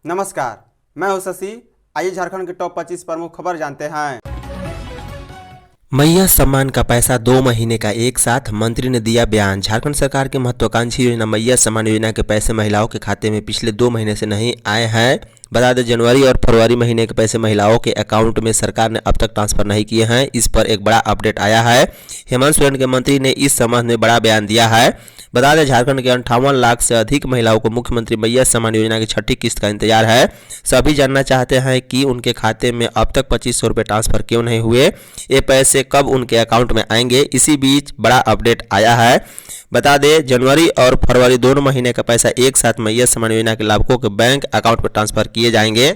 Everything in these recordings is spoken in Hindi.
नमस्कार, मैं हूं शशि। आइए झारखंड की टॉप 25 प्रमुख खबर जानते हैं। मैया सम्मान का पैसा 2 महीने का एक साथ, मंत्री ने दिया बयान। झारखंड सरकार की महत्वाकांक्षी योजना मैया सम्मान योजना के पैसे महिलाओं के खाते में पिछले 2 महीने से नहीं आए हैं। बता दें, जनवरी और फरवरी महीने के पैसे महिलाओं के अकाउंट में सरकार ने अब तक ट्रांसफर नहीं किए हैं। इस पर एक बड़ा अपडेट आया है। हेमंत सोरेन के मंत्री ने इस संबंध में बड़ा बयान दिया है। बता दें, झारखंड के 58 लाख से अधिक महिलाओं को मुख्यमंत्री मैया सम्मान योजना की छठी किस्त का इंतजार है। सभी जानना चाहते हैं कि उनके खाते में अब तक 2500 रुपये ट्रांसफर क्यों नहीं हुए, ये पैसे कब उनके अकाउंट में आएंगे। इसी बीच बड़ा अपडेट आया है। बता दें, जनवरी और फरवरी दोनों महीने का पैसा एक साथ मैया सम्मान योजना के लाभुकों के बैंक अकाउंट पर ट्रांसफर किए जाएंगे।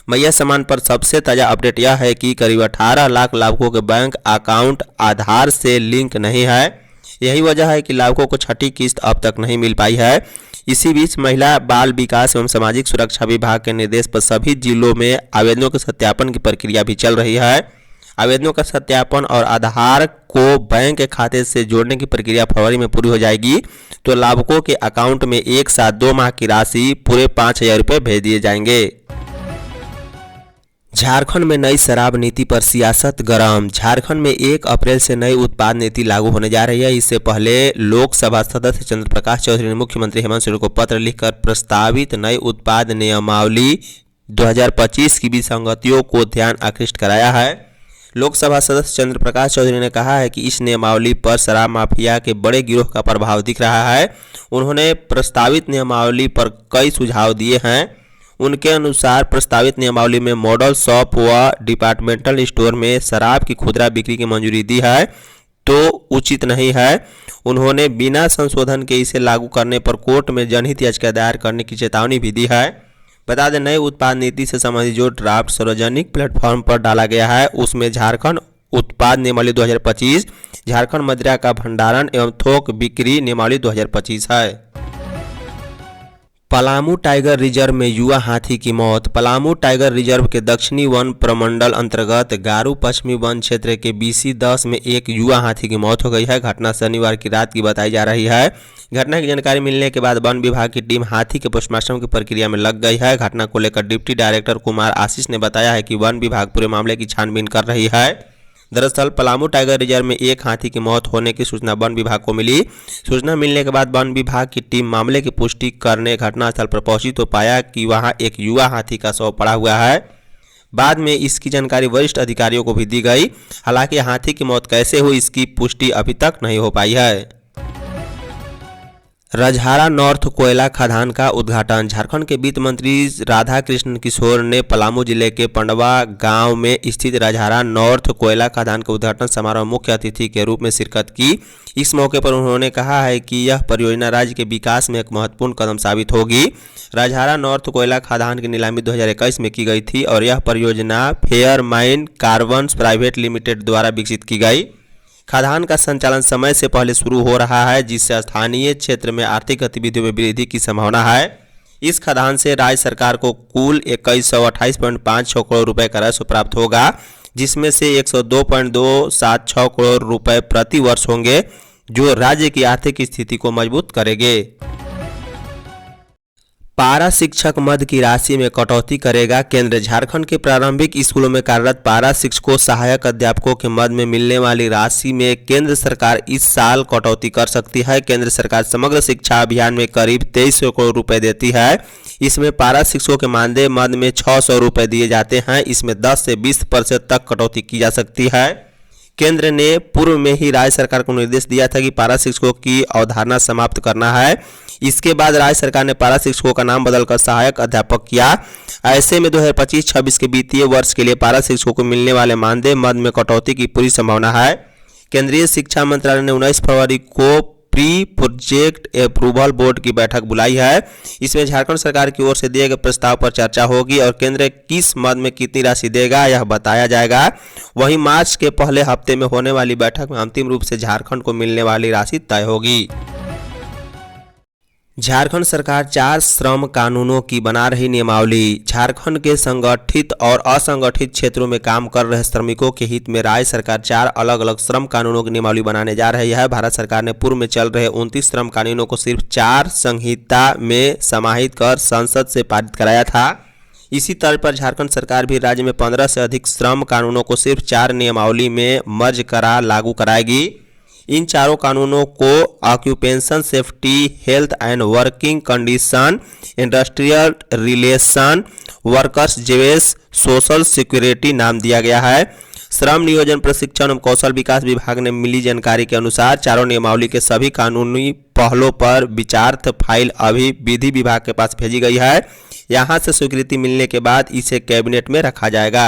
मैया सम्मान पर सबसे ताज़ा अपडेट यह है कि करीब 18 लाख लाभुकों के बैंक अकाउंट आधार से लिंक नहीं है। यही वजह है कि लाभुकों को छठी किस्त अब तक नहीं मिल पाई है। इसी बीच महिला बाल विकास एवं सामाजिक सुरक्षा विभाग के निर्देश पर सभी जिलों में आवेदनों के सत्यापन की प्रक्रिया भी चल रही है। आवेदनों का सत्यापन और आधार को बैंक के खाते से जोड़ने की प्रक्रिया फरवरी में पूरी हो जाएगी, तो लाभुकों के अकाउंट में एक साथ 2 माह की राशि पूरे 5000 रुपये भेज दिए जाएंगे। झारखंड में नई शराब नीति पर सियासत गरम। झारखंड में 1 अप्रैल से नई उत्पाद नीति लागू होने जा रही है। इससे पहले लोकसभा सदस्य चंद्र प्रकाश चौधरी ने मुख्यमंत्री हेमंत सोरेन को पत्र लिखकर प्रस्तावित नई उत्पाद नियमावली 2025 की विसंगतियों को ध्यान आकृष्ट कराया है। लोकसभा सदस्य चंद्र प्रकाश चौधरी ने कहा है कि इस नियमावली पर शराब माफिया के बड़े गिरोह का प्रभाव दिख रहा है। उन्होंने प्रस्तावित नियमावली पर कई सुझाव दिए हैं। उनके अनुसार प्रस्तावित नियमावली में मॉडल शॉप व डिपार्टमेंटल स्टोर में शराब की खुदरा बिक्री की मंजूरी दी है तो उचित नहीं है। उन्होंने बिना संशोधन के इसे लागू करने पर कोर्ट में जनहित याचिका दायर करने की चेतावनी भी दी है। बता दें, नई उत्पाद नीति से संबंधित जो ड्राफ्ट सार्वजनिक प्लेटफॉर्म पर डाला गया है उसमें झारखंड उत्पाद नियमावली 2025, झारखंड मदिरा का भंडारण एवं थोक बिक्री नियमावली 2025 है। पलामू टाइगर रिजर्व में युवा हाथी की मौत। पलामू टाइगर रिजर्व के दक्षिणी वन प्रमंडल अंतर्गत गारू पश्चिमी वन क्षेत्र के BC10 में एक युवा हाथी की मौत हो गई है। घटना शनिवार की रात की बताई जा रही है। घटना की जानकारी मिलने के बाद वन विभाग की टीम हाथी के पोस्टमार्टम की प्रक्रिया में लग गई है। घटना को लेकर डिप्टी डायरेक्टर कुमार आशीष ने बताया है कि वन विभाग पूरे मामले की छानबीन कर रही है। दरअसल पलामू टाइगर रिजर्व में एक हाथी की मौत होने की सूचना वन विभाग को मिली। सूचना मिलने के बाद वन विभाग की टीम मामले की पुष्टि करने घटनास्थल पर पहुंची तो पाया कि वहां एक युवा हाथी का शव पड़ा हुआ है। बाद में इसकी जानकारी वरिष्ठ अधिकारियों को भी दी गई। हालांकि हाथी की मौत कैसे हुई इसकी पुष्टि अभी तक नहीं हो पाई है। रजहारा नॉर्थ कोयला खदान का उद्घाटन। झारखंड के वित्त मंत्री राधा कृष्ण किशोर ने पलामू जिले के पंडवा गांव में स्थित रजहारा नॉर्थ कोयला खदान के उद्घाटन समारोह में मुख्य अतिथि के रूप में शिरकत की। इस मौके पर उन्होंने कहा है कि यह परियोजना राज्य के विकास में एक महत्वपूर्ण कदम साबित होगी। रजहारा नॉर्थ कोयला खदान की नीलामी 2021 में की गई थी और यह परियोजना fair mine carbons private limited द्वारा विकसित की गई। खदान का संचालन समय से पहले शुरू हो रहा है, जिससे स्थानीय क्षेत्र में आर्थिक गतिविधियों में वृद्धि की संभावना है। इस खदान से राज्य सरकार को कुल 2128.56 करोड़ रुपए का राजस्व प्राप्त होगा, जिसमें से 102.276 करोड़ रुपए प्रति वर्ष होंगे, जो राज्य की आर्थिक स्थिति को मजबूत करेंगे। पारा शिक्षक मद की राशि में कटौती करेगा केंद्र। झारखंड के प्रारंभिक स्कूलों में कार्यरत पारा शिक्षकों सहायक अध्यापकों के मद में मिलने वाली राशि में केंद्र सरकार इस साल कटौती कर सकती है। केंद्र सरकार समग्र शिक्षा अभियान में करीब 2300 करोड़ रुपए देती है। इसमें पारा शिक्षकों के मानदेय मद में 600 रुपए दिए जाते हैं। इसमें 10 से 20% तक कटौती की जा सकती है। केंद्र ने पूर्व में ही राज्य सरकार को निर्देश दिया था कि पारा शिक्षकों की अवधारणा समाप्त करना है। इसके बाद राज्य सरकार ने पारा शिक्षकों का नाम बदलकर सहायक अध्यापक किया। ऐसे में 2025-26 के वित्तीय वर्ष के लिए पारा शिक्षकों को मिलने वाले मानदेय मद में कटौती की पूरी संभावना है। केंद्रीय शिक्षा मंत्रालय ने 19 फरवरी को प्री प्रोजेक्ट अप्रूवल बोर्ड की बैठक बुलाई है। इसमें झारखंड सरकार की ओर से दिए गए प्रस्ताव पर चर्चा होगी और केंद्र किस मद में कितनी राशि देगा यह बताया जाएगा। वहीं मार्च के पहले हफ्ते में होने वाली बैठक में अंतिम रूप से झारखंड को मिलने वाली राशि तय होगी। झारखंड सरकार 4 श्रम कानूनों की बना रही नियमावली। झारखंड के संगठित और असंगठित क्षेत्रों में काम कर रहे श्रमिकों के हित में राज्य सरकार 4 अलग अलग श्रम कानूनों की नियमावली बनाने जा रही है। भारत सरकार ने पूर्व में चल रहे 29 श्रम कानूनों को सिर्फ 4 संहिता में समाहित कर संसद से पारित कराया था। इसी तर्ज पर झारखंड सरकार भी राज्य में 15 से अधिक श्रम कानूनों को सिर्फ 4 नियमावली में मर्ज करा लागू कराएगी। इन चारों कानूनों को occupation safety, health and working condition, industrial relation, workers wages, social security नाम दिया गया है। श्रम नियोजन प्रशिक्षण एवं कौशल विकास विभाग ने मिली जानकारी के अनुसार चारों नियमावली के सभी कानूनी पहलों पर विचारार्थ फाइल अभी विधि विभाग के पास भेजी गई है। यहां से स्वीकृति मिलने के बाद इसे कैबिनेट में रखा जाएगा।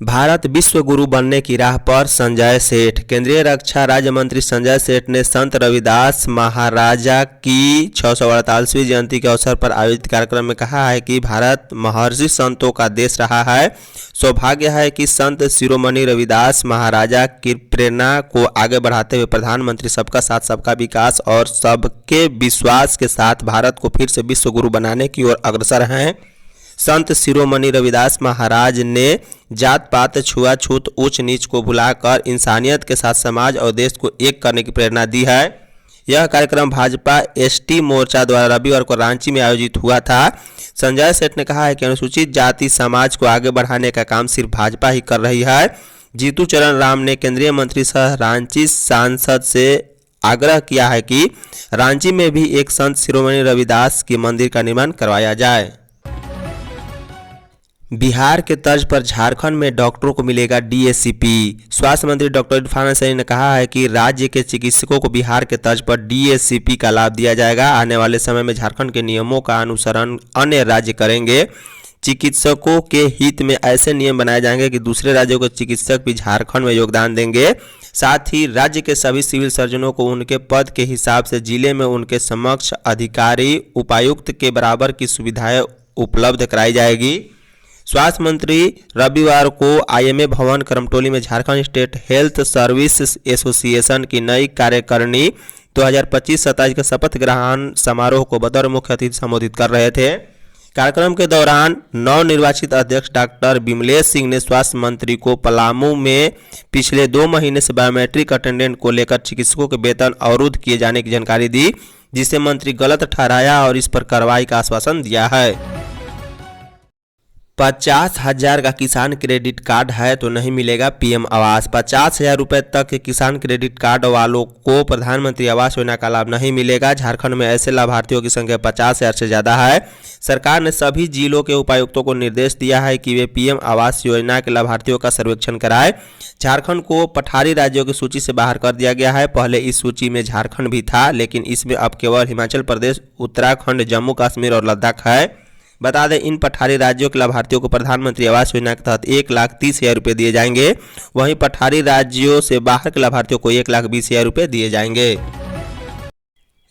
भारत विश्व गुरु बनने की राह पर संजय सेठ। केंद्रीय रक्षा राज्य मंत्री संजय सेठ ने संत रविदास महाराजा की 648वीं जयंती के अवसर पर आयोजित कार्यक्रम में कहा है कि भारत महर्षि संतों का देश रहा है। सौभाग्य है कि संत शिरोमणि रविदास महाराजा की प्रेरणा को आगे बढ़ाते हुए प्रधानमंत्री सबका साथ सबका विकास और सबके विश्वास के साथ भारत को फिर से विश्व गुरु बनाने की ओर अग्रसर हैं। संत शिरोमणि रविदास महाराज ने जात पात, छुआछूत, ऊंच नीच को भुलाकर इंसानियत के साथ समाज और देश को एक करने की प्रेरणा दी है। यह कार्यक्रम भाजपा एसटी मोर्चा द्वारा रविवार को रांची में आयोजित हुआ था। संजय सेठ ने कहा है कि अनुसूचित जाति समाज को आगे बढ़ाने का काम सिर्फ भाजपा ही कर रही है। जीतू चरण राम ने केंद्रीय मंत्री सह रांची सांसद से आग्रह किया है कि रांची में भी एक संत शिरोमणि रविदास की मंदिर का निर्माण करवाया जाए। बिहार के तर्ज पर झारखंड में डॉक्टरों को मिलेगा डीएसीपी। स्वास्थ्य मंत्री डॉक्टर इरफान अंसारी ने कहा है कि राज्य के चिकित्सकों को बिहार के तर्ज पर डीएसीपी का लाभ दिया जाएगा। आने वाले समय में झारखंड के नियमों का अनुसरण अन्य राज्य करेंगे। चिकित्सकों के हित में ऐसे नियम बनाए जाएंगे कि दूसरे राज्यों के चिकित्सक भी झारखंड में योगदान देंगे। साथ ही राज्य के सभी सिविल सर्जनों को उनके पद के हिसाब से जिले में उनके समक्ष अधिकारी उपायुक्त के बराबर की सुविधाएं उपलब्ध कराई जाएगी। स्वास्थ्य मंत्री रविवार को आईएमए भवन करमटोली में Jharkhand state health service association की नई कार्यकारिणी 2025-27 के शपथ ग्रहण समारोह को बतौर मुख्य अतिथि संबोधित कर रहे थे। कार्यक्रम के दौरान नवनिर्वाचित अध्यक्ष डॉक्टर विमलेश सिंह ने स्वास्थ्य मंत्री को पलामू में पिछले 2 महीने से बायोमेट्रिक अटेंडेंट को लेकर चिकित्सकों के वेतन अवरुद्ध किए जाने की जानकारी दी, जिसे मंत्री गलत ठहराया और इस पर कार्रवाई का आश्वासन दिया है। 50,000 का किसान क्रेडिट कार्ड है तो नहीं मिलेगा पीएम आवास। 50,000 रुपये तक के किसान क्रेडिट कार्ड वालों को प्रधानमंत्री आवास योजना का लाभ नहीं मिलेगा। झारखंड में ऐसे लाभार्थियों की संख्या 50,000 से ज़्यादा है। सरकार ने सभी जिलों के उपायुक्तों को निर्देश दिया है कि वे पीएम आवास योजना के लाभार्थियों का सर्वेक्षण कराएं। झारखंड को पठारी राज्यों की सूची से बाहर कर दिया गया है। पहले इस सूची में झारखंड भी था, लेकिन इसमें अब केवल हिमाचल प्रदेश, उत्तराखंड, जम्मू कश्मीर और लद्दाख है। बता दें, इन पठारी राज्यों के लाभार्थियों को प्रधानमंत्री आवास योजना के तहत 1,30,000 रुपये दिए जाएंगे। वहीं पठारी राज्यों से बाहर के लाभार्थियों को 1,20,000 रुपये दिए जाएंगे।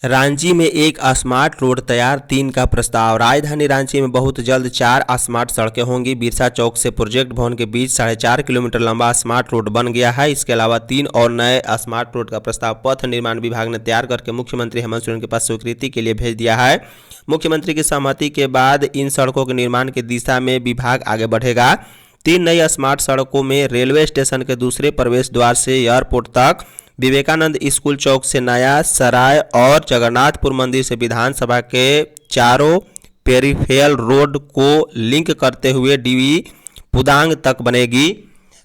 रांची में एक स्मार्ट रोड तैयार, 3 का प्रस्ताव। राजधानी रांची में बहुत जल्द 4 स्मार्ट सड़कें होंगी। बिरसा चौक से प्रोजेक्ट भवन के बीच 4.5 किलोमीटर लंबा स्मार्ट रोड बन गया है। इसके अलावा 3 और नए स्मार्ट रोड का प्रस्ताव पथ निर्माण विभाग ने तैयार करके मुख्यमंत्री हेमंत सोरेन के पास स्वीकृति के लिए भेज दिया है। मुख्यमंत्री की सहमति के बाद इन सड़कों के निर्माण की दिशा में विभाग आगे बढ़ेगा। 3 नई स्मार्ट सड़कों में रेलवे स्टेशन के दूसरे प्रवेश द्वार से एयरपोर्ट तक, विवेकानंद स्कूल चौक से नया सराय और जगन्नाथपुर मंदिर से विधानसभा के चारों पेरिफेरल रोड को लिंक करते हुए डीवी पुदांग तक बनेगी।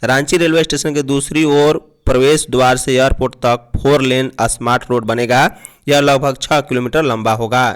रांची रेलवे स्टेशन के दूसरी ओर प्रवेश द्वार से एयरपोर्ट तक 4 लेन स्मार्ट रोड बनेगा। यह लगभग 6 किलोमीटर लंबा होगा।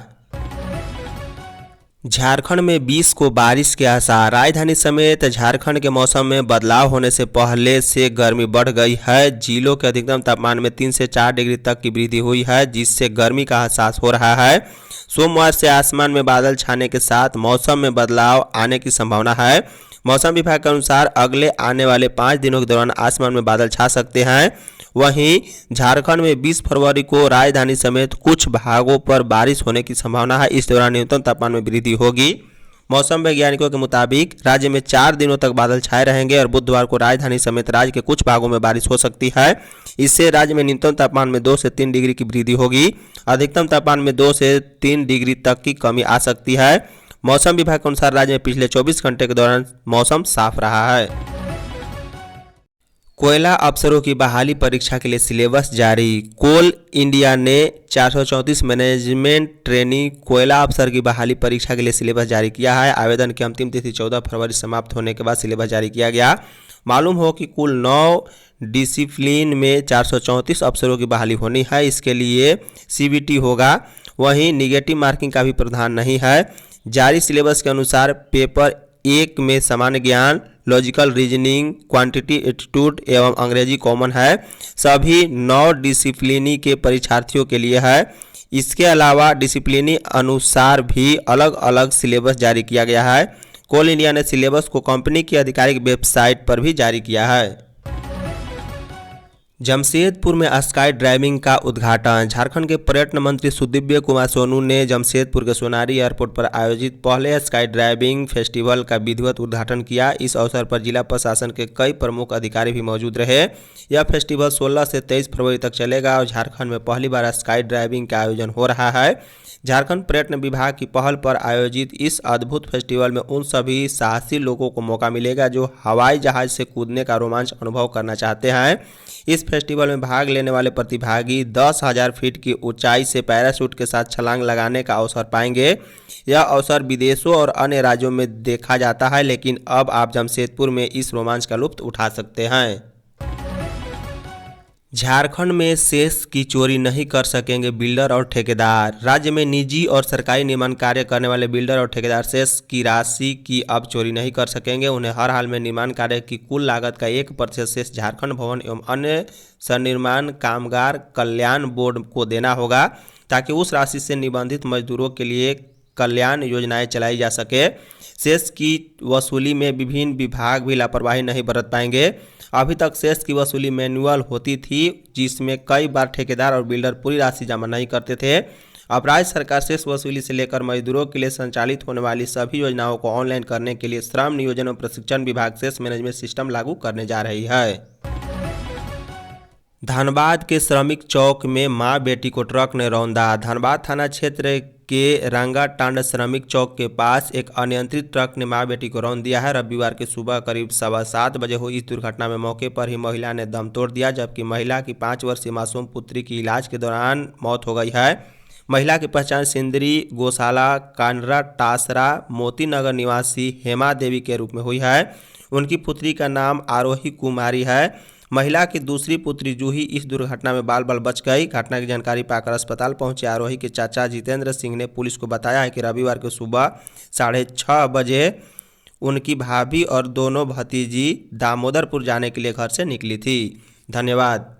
झारखंड में 20 को बारिश के आसार। राजधानी समेत झारखंड के मौसम में बदलाव होने से पहले से गर्मी बढ़ गई है। जिलों के अधिकतम तापमान में 3 से 4 डिग्री तक की वृद्धि हुई है, जिससे गर्मी का एहसास हो रहा है। सोमवार से आसमान में बादल छाने के साथ मौसम में बदलाव आने की संभावना है। मौसम विभाग के अनुसार अगले आने वाले 5 दिनों के दौरान आसमान में बादल छा सकते हैं। वहीं झारखंड में 20 फरवरी को राजधानी समेत कुछ भागों पर बारिश होने की संभावना है। इस दौरान न्यूनतम तापमान में वृद्धि होगी। मौसम वैज्ञानिकों के मुताबिक राज्य में 4 दिनों तक बादल छाए रहेंगे और बुधवार को राजधानी समेत राज्य के कुछ भागों में बारिश हो सकती है। इससे राज्य में न्यूनतम तापमान में 2 से 3 डिग्री की वृद्धि होगी। अधिकतम तापमान में 2 से 3 डिग्री तक की कमी आ सकती है। मौसम विभाग के अनुसार राज्य में पिछले 24 घंटे के दौरान मौसम साफ रहा है। कोयला अफसरों की बहाली परीक्षा के लिए सिलेबस जारी। कोल इंडिया ने 434 मैनेजमेंट ट्रेनी कोयला अफसर की बहाली परीक्षा के लिए सिलेबस जारी किया है। आवेदन की अंतिम तिथि 14 फरवरी समाप्त होने के बाद सिलेबस जारी किया गया। मालूम हो कि कुल 9 डिसिप्लिन में 434 अफसरों की बहाली होनी है। इसके लिए CBT होगा। वहीं निगेटिव मार्किंग का भी प्रावधान नहीं है। जारी सिलेबस के अनुसार पेपर 1 में सामान्य ज्ञान, लॉजिकल रीजनिंग, क्वांटिटी एप्टीट्यूड एवं अंग्रेजी कॉमन है। सभी 9 डिसिप्लिनी के परीक्षार्थियों के लिए है। इसके अलावा डिसिप्लिनी अनुसार भी अलग अलग सिलेबस जारी किया गया है। कोल इंडिया ने सिलेबस को कंपनी की आधिकारिक वेबसाइट पर भी जारी किया है। जमशेदपुर में स्काई ड्राइविंग का उद्घाटन। झारखंड के पर्यटन मंत्री सुदीव्य कुमार सोनू ने जमशेदपुर के सोनारी एयरपोर्ट पर आयोजित पहले स्काई ड्राइविंग फेस्टिवल का विधिवत उद्घाटन किया। इस अवसर पर जिला प्रशासन के कई प्रमुख अधिकारी भी मौजूद रहे। यह फेस्टिवल 16 से 23 फरवरी तक चलेगा और झारखंड में पहली बार स्काई ड्राइविंग का आयोजन हो रहा है। झारखंड पर्यटन विभाग की पहल पर आयोजित इस अद्भुत फेस्टिवल में उन सभी साहसी लोगों को मौका मिलेगा जो हवाई जहाज से कूदने का रोमांच अनुभव करना चाहते हैं। इस फेस्टिवल में भाग लेने वाले प्रतिभागी 10,000 फीट की ऊंचाई से पैराशूट के साथ छलांग लगाने का अवसर पाएंगे। यह अवसर विदेशों और अन्य राज्यों में देखा जाता है, लेकिन अब आप जमशेदपुर में इस रोमांच का लुत्फ उठा सकते हैं। झारखंड में सेस की चोरी नहीं कर सकेंगे बिल्डर और ठेकेदार। राज्य में निजी और सरकारी निर्माण कार्य करने वाले बिल्डर और ठेकेदार सेस की राशि की अब चोरी नहीं कर सकेंगे। उन्हें हर हाल में निर्माण कार्य की कुल लागत का 1% सेस झारखंड भवन एवं अन्य सन्निर्माण कामगार कल्याण बोर्ड को देना होगा, ताकि उस राशि से निबंधित मजदूरों के लिए कल्याण योजनाएं चलाई जा सके। सेस की वसूली में विभिन्न विभाग भी लापरवाही नहीं बरत पाएंगे। अभी तक सेस की वसूली मैनुअल होती थी, जिसमें कई बार ठेकेदार और बिल्डर पूरी राशि जमा नहीं करते थे। अब राज्य सरकार सेस वसूली से लेकर मजदूरों के लिए संचालित होने वाली सभी योजनाओं को ऑनलाइन करने के लिए श्रम नियोजन और प्रशिक्षण विभाग सेस मैनेजमेंट सिस्टम लागू करने जा रही है। धनबाद के श्रमिक चौक में मां बेटी को ट्रक ने रौंदा। धनबाद थाना क्षेत्र के रंगाटांड श्रमिक चौक के पास एक अनियंत्रित ट्रक ने मां बेटी को रौंद दिया है। रविवार की सुबह करीब 7:15 बजे हुई इस दुर्घटना में मौके पर ही महिला ने दम तोड़ दिया, जबकि महिला की 5 वर्षीय मासूम पुत्री की इलाज के दौरान मौत हो गई है। महिला की पहचान सिंदरी गौशाला कांडरा टासरा मोती नगर निवासी हेमा देवी के रूप में हुई है। उनकी पुत्री का नाम आरोही कुमारी है। महिला की दूसरी पुत्री जूही इस दुर्घटना में बाल बाल बच गई। घटना की जानकारी पाकर अस्पताल पहुंचे आरोही के चाचा जितेंद्र सिंह ने पुलिस को बताया है कि रविवार को सुबह 6:30 बजे उनकी भाभी और दोनों भतीजी दामोदरपुर जाने के लिए घर से निकली थी। धन्यवाद।